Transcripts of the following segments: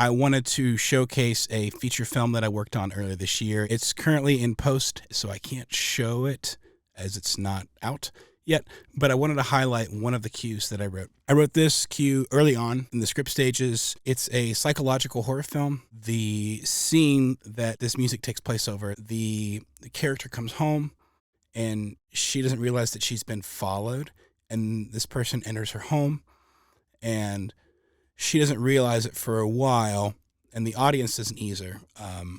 I wanted to showcase a feature film that I worked on earlier this year. It's currently in post, so I can't show it as it's not out yet, but I wanted to highlight one of the cues that I wrote. I wrote this cue early on in the script stages. It's a psychological horror film. The scene that this music takes place over, the character comes home and she doesn't realize that she's been followed, and this person enters her home and she doesn't realize it for a while, and the audience doesn't either,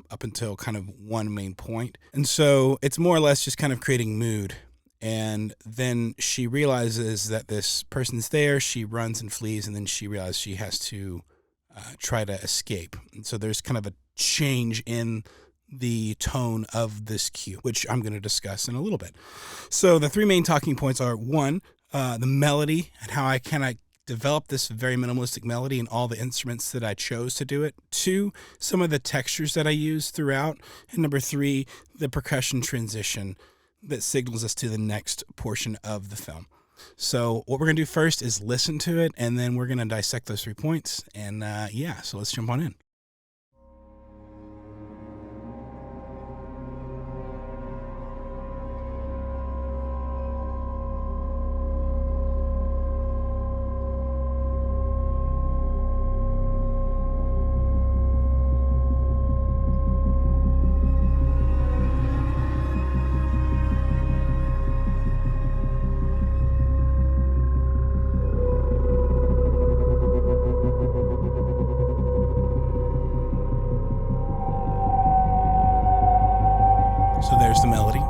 up until kind of one main point. And so it's more or less just kind of creating mood. And then she realizes that this person's there. She runs and flees, and then she realizes she has to try to escape. And so there's kind of a change in the tone of this cue, which I'm going to discuss in a little bit. So the three main talking points are, one, the melody and how I kind of developed this very minimalistic melody and all the instruments that I chose to do it. Two, some of the textures that I used throughout. And number three, the percussion transition that signals us to the next portion of the film. So what we're going to do first is listen to it, and then we're going to dissect those 3 points. And so let's jump on in. So there's the melody.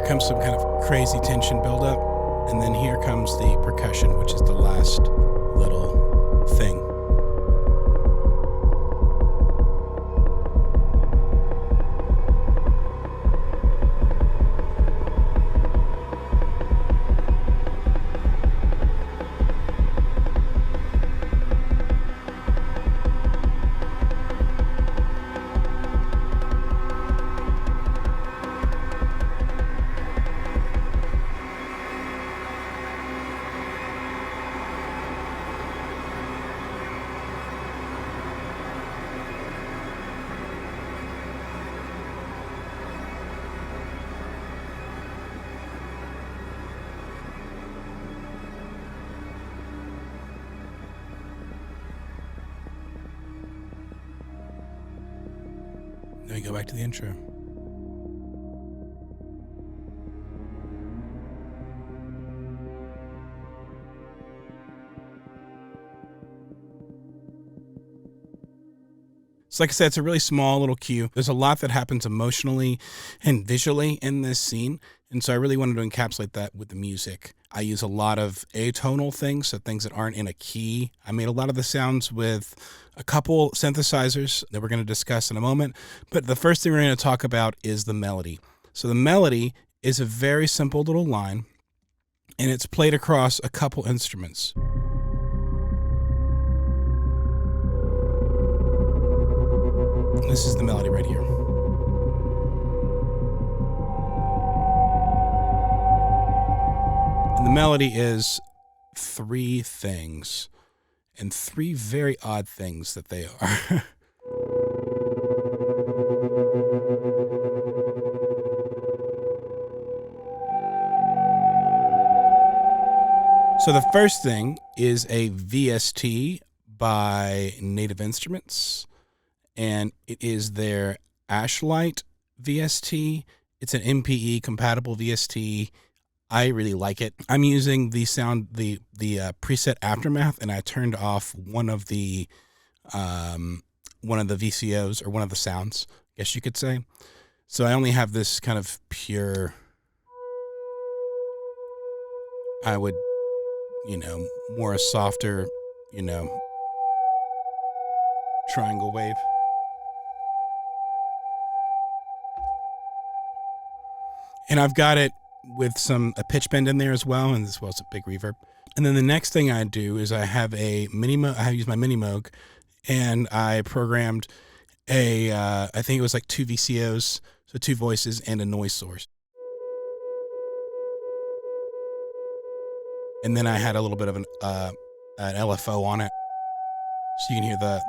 Comes some kind of crazy tension buildup, and then here comes the percussion, which is the last little thing. Then we go back to the intro. So like I said, it's a really small little cue. There's a lot that happens emotionally and visually in this scene. And so I really wanted to encapsulate that with the music. I use a lot of atonal things, so things that aren't in a key. I made a lot of the sounds with a couple synthesizers that we're going to discuss in a moment. But the first thing we're going to talk about is the melody. So the melody is a very simple little line, and it's played across a couple instruments. This is the melody right here. And the melody is three things, and three very odd things that they are. So the first thing is a VST by Native Instruments, and it is their Ashlight VST. It's an MPE compatible VST. I really like it. I'm using the preset Aftermath, and I turned off one of the VCOs, or one of the sounds, I guess you could say. So I only have this kind of pure, I would, more a softer, triangle wave. And I've got it with a pitch bend in there as well, and as well as a big reverb. And then the next thing I do is I have a Minimoog. I use my Minimoog, and I programmed I think it was like 2 VCOs, so 2 voices and a noise source. And then I had a little bit of an LFO on it, so you can hear the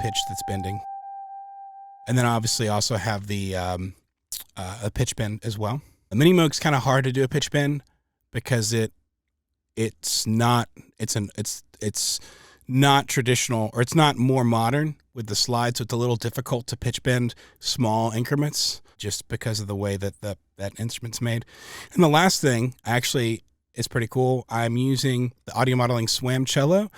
pitch that's bending. And then I obviously also have a pitch bend as well. The Minimoog's kind of hard to do a pitch bend because it's not traditional, or it's not more modern with the slide, so it's a little difficult to pitch bend small increments just because of the way that that instrument's made. And the last thing actually is pretty cool. I'm using the audio modeling SWAM cello,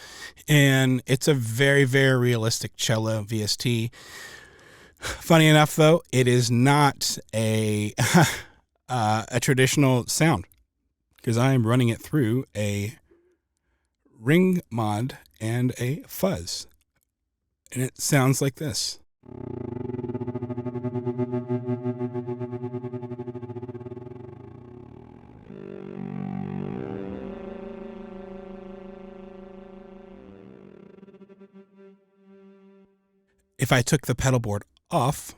and it's a very, very realistic cello VST. Funny enough, though, it is not a traditional sound, because I am running it through a ring mod and a fuzz, and it sounds like this. If I took the pedal board off,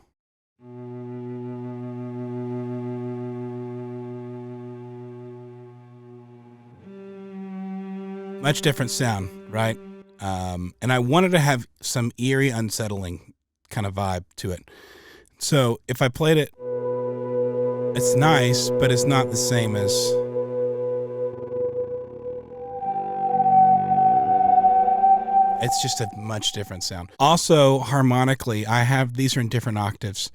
much different sound, right? And I wanted to have some eerie, unsettling kind of vibe to it. So if I played it, it's nice, but it's not the same as... It's just a much different sound. Also, harmonically, these are in different octaves.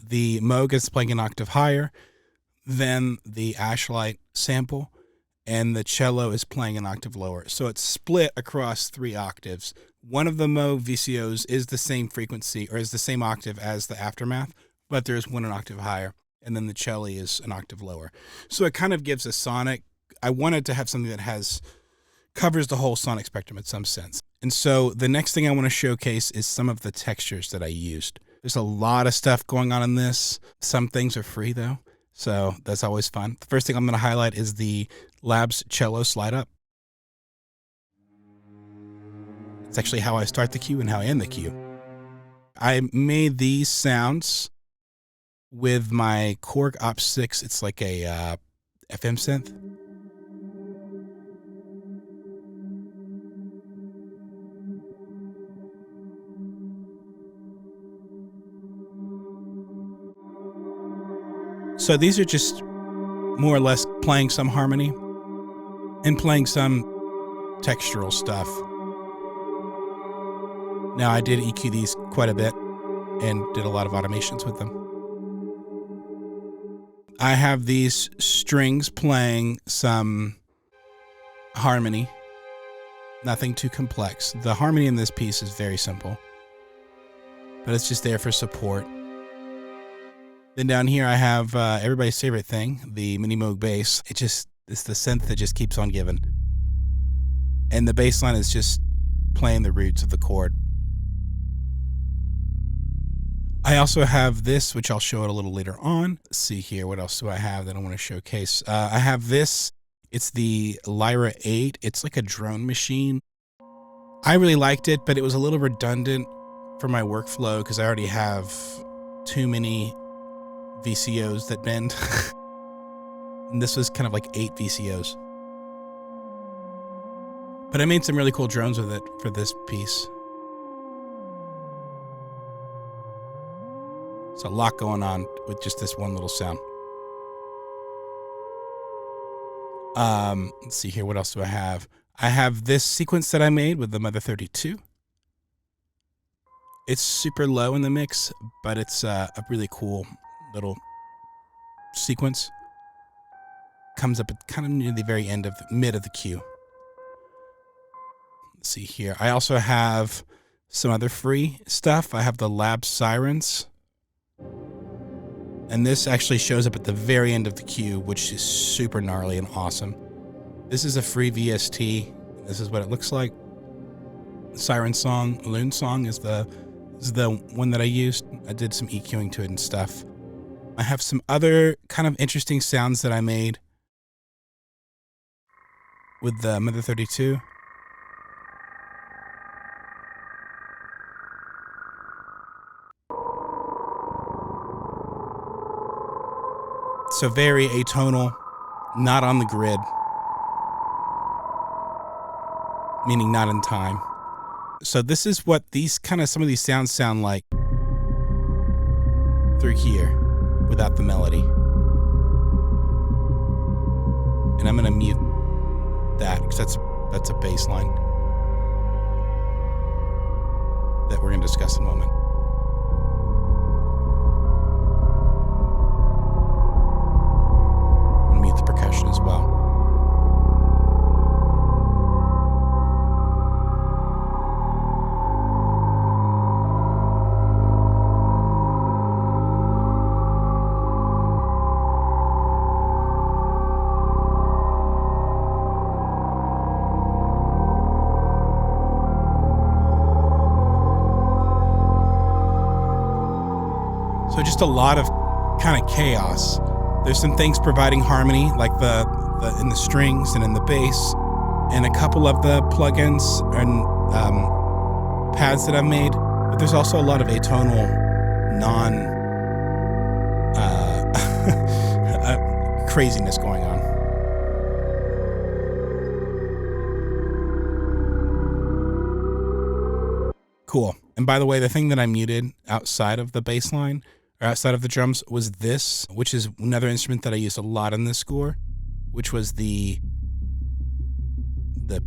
The Moog is playing an octave higher than the Ashlight sample, and the cello is playing an octave lower. So it's split across 3 octaves. One of the Moog VCOs is the same frequency, or is the same octave as the Aftermath, but there's one an octave higher, and then the cello is an octave lower. So it kind of gives a sonic... I wanted to have something that covers the whole sonic spectrum in some sense. And so the next thing I want to showcase is some of the textures that I used. There's a lot of stuff going on in this. Some things are free, though, so that's always fun. The first thing I'm going to highlight is the Labs cello slide up. It's actually how I start the cue and how I end the cue. I made these sounds with my KORG Opsix. It's like a FM synth. So these are just more or less playing some harmony and playing some textural stuff. Now, I did EQ these quite a bit and did a lot of automations with them. I have these strings playing some harmony, nothing too complex. The harmony in this piece is very simple, but it's just there for support. Then down here I have everybody's favorite thing, the Minimoog bass. It's the synth that just keeps on giving. And the bass line is just playing the roots of the chord. I also have this, which I'll show it a little later on. Let's see here, what else do I have that I want to showcase? I have this. It's the Lyra 8. It's like a drone machine. I really liked it, but it was a little redundant for my workflow because I already have too many VCOs that bend. And this was kind of like 8 VCOs. But I made some really cool drones with it for this piece. There's a lot going on with just this one little sound. Let's see here. What else do I have? I have this sequence that I made with the Mother 32. It's super low in the mix, but it's a really cool little sequence. Comes up at kind of near the very end of the mid of the cue. Let's see here. I also have some other free stuff. I have the Lab Sirens. And this actually shows up at the very end of the cue, which is super gnarly and awesome. This is a free VST. This is what it looks like. Siren Song, Loon Song is the one that I used. I did some EQing to it and stuff. I have some other kind of interesting sounds that I made with the Mother 32. So very atonal, not on the grid, meaning not in time. So this is what some of these sounds sound like through here without the melody. And I'm going to mute that because that's a bass line that we're going to discuss in a moment. I'm going to mute the percussion as well. So just a lot of kind of chaos. There's some things providing harmony, like the in the strings and in the bass, and a couple of the plugins and pads that I've made. But there's also a lot of atonal, craziness going on. Cool. And by the way, the thing that I muted outside of the bass line, or outside of the drums, was this, which is another instrument that I used a lot in this score, which was the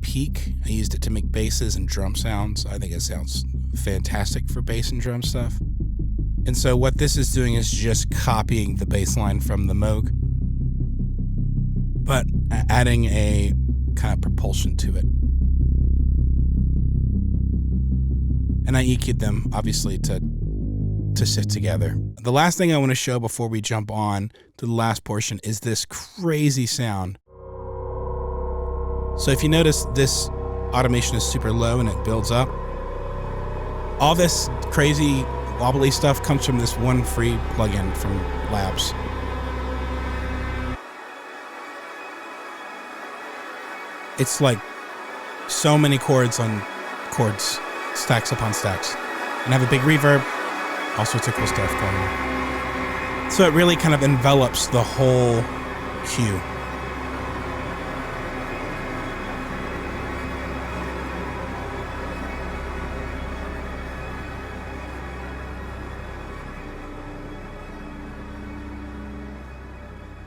peak. I used it to make basses and drum sounds. I think it sounds fantastic for bass and drum stuff. And so what this is doing is just copying the bass line from the Moog, but adding a kind of propulsion to it. And I EQ'd them, obviously, to sit together. The last thing I want to show before we jump on to the last portion is this crazy sound. So if you notice, this automation is super low and it builds up. All this crazy wobbly stuff comes from this one free plugin from Labs. It's like so many chords on chords, stacks upon stacks, and have a big reverb, all sorts of cool stuff going on. So it really kind of envelops the whole cue.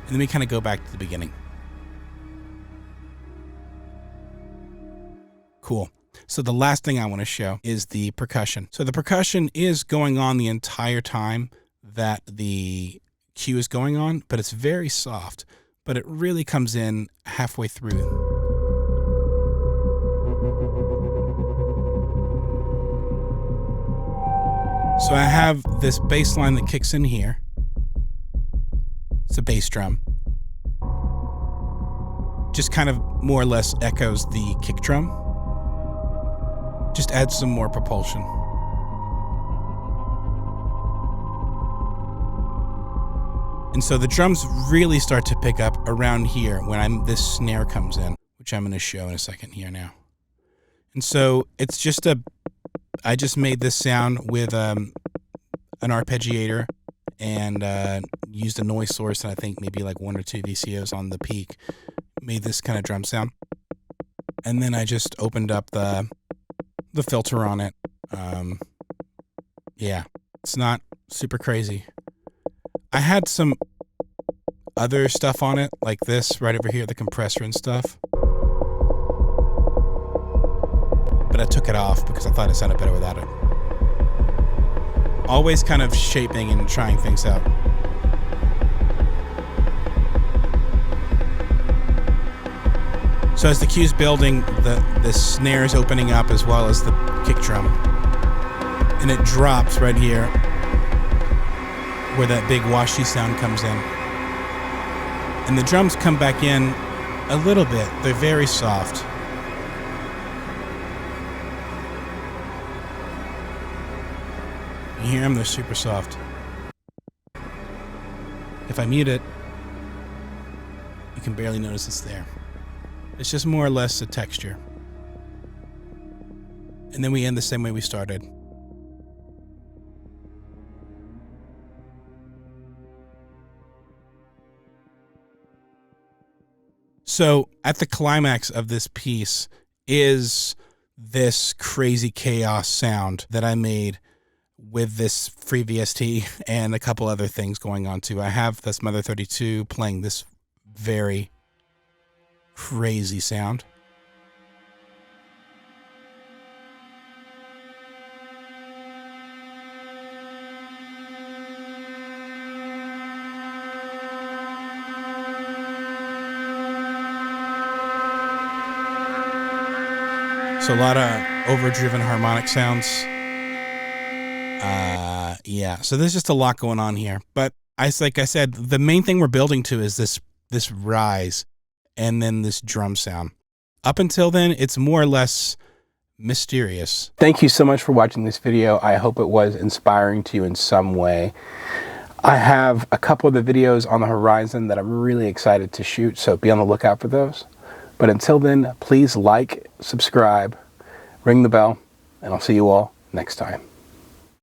And then we kind of go back to the beginning. Cool. So the last thing I want to show is the percussion. So the percussion is going on the entire time that the cue is going on, but it's very soft, but it really comes in halfway through. So I have this bass line that kicks in here. It's a bass drum. Just kind of more or less echoes the kick drum. Just add some more propulsion. And so the drums really start to pick up around here when this snare comes in, which I'm going to show in a second here now. And so it's just I just made this sound with an arpeggiator and used a noise source and I think maybe like 1 or 2 VCOs on the peak. Made this kind of drum sound. And then I just opened up the filter on it. Yeah, it's not super crazy. I had some other stuff on it, like this right over here, the compressor and stuff. But I took it off because I thought it sounded better without it. Always kind of shaping and trying things out. So as the cue's building, the snare's opening up as well as the kick drum. And it drops right here where that big washy sound comes in. And the drums come back in a little bit. They're very soft. You hear them? They're super soft. If I mute it, you can barely notice it's there. It's just more or less a texture. And then we end the same way we started. So at the climax of this piece is this crazy chaos sound that I made with this free VST and a couple other things going on too. I have this Mother 32 playing this very crazy sound. So a lot of overdriven harmonic sounds. Yeah, so there's just a lot going on here. But like I said, the main thing we're building to is this rise and then this drum sound. Up until then, it's more or less mysterious. Thank you so much for watching this video. I hope it was inspiring to you in some way. I have a couple of the videos on the horizon that I'm really excited to shoot, so be on the lookout for those. But until then, please like, subscribe, ring the bell, and I'll see you all next time.